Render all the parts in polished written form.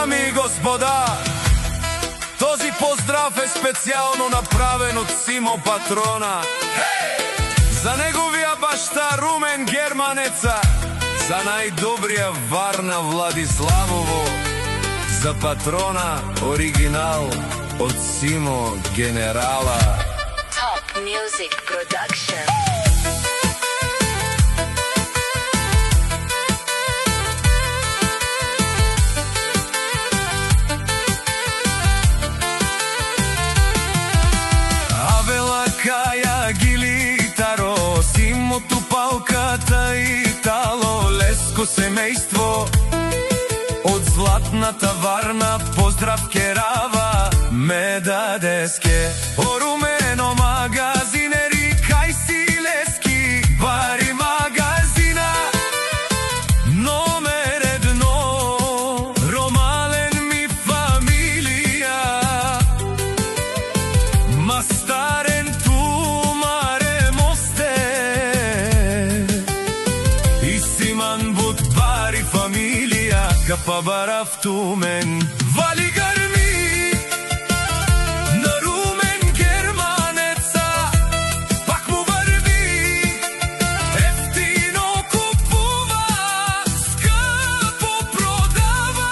Дами и господа, този поздрав е специално направен от Симо Патрона. За неговия баща Румен Германеца, за най-добрия Варна Владиславово, за Патрона оригинал от Симо Генерала. Top Music Production. Симото, палката и Тало, Леско семейство от златната Варна, поздрав Керава, Медадеске, Орумено магазинери, кај си Лески, Бари магазина, номер 1, Ромален ми фамилија, Мастарен Тумаре Мосте, Исиман Будбари фамилија, Капабарав Тумен, Вали Гарми, на Румен Германеца, пак му върви, ефтино купува, скъпо продава,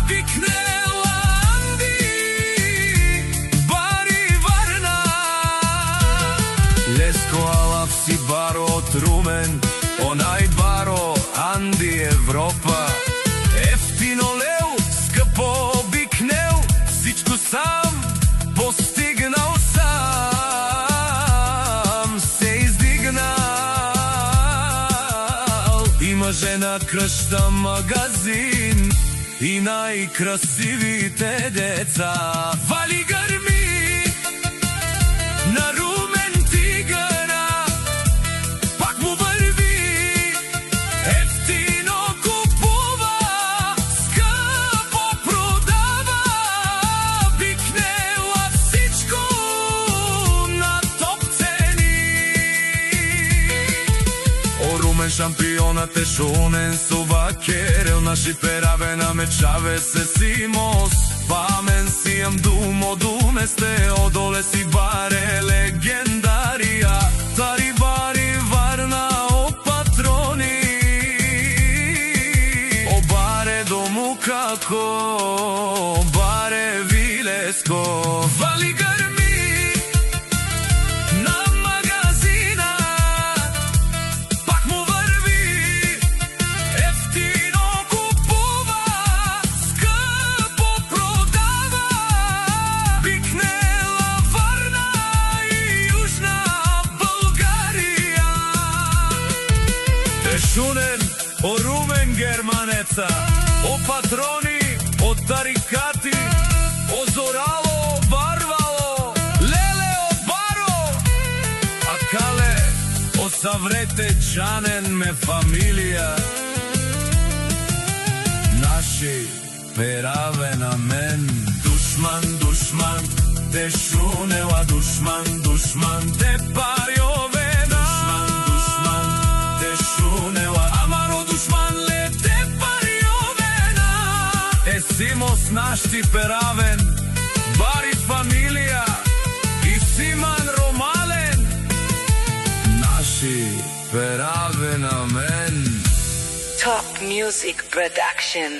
викнела Анди, Бари Варна, Леско Алав си баро от Румен, онай баро Анди Европа, ефтино леу, скъпо обикнел, всичко сам постигнал, сам се издигнал. Има жена кръща магазин и най-красивите деца. Вали Гарми, на Румен Тигъра, пак му върви, ефтино купува, скъпо продава, викнела всичко на топ цени. О, Румен шампионът е шунен сувакерел, наши перавена мечаве се Симос, памен си ам думо думесте, одоле си баре легендарија, тари Бари Варна о Патрони, о баре дому како, баре Вилеско, Вали Гарми, на магазина, пак му върви, ефтино купува, скъпо продава, викнела Варна и Южна България. Тешунен, о Румен Германеца, о Патрони, о Тарикати, о Зорало, Барвало, Леле, о Баро, Акале, о Саврете Джанен ме фамилија, наши пераве на мен. Душман, душман, те шунела, душман, душман, те париовена, душман, душман, те шунела, амаро душман ле те париовена. Симос наш ти перавен, Бари фамилија, и Симан Ромален, наши пераве на мен. Top Music Production.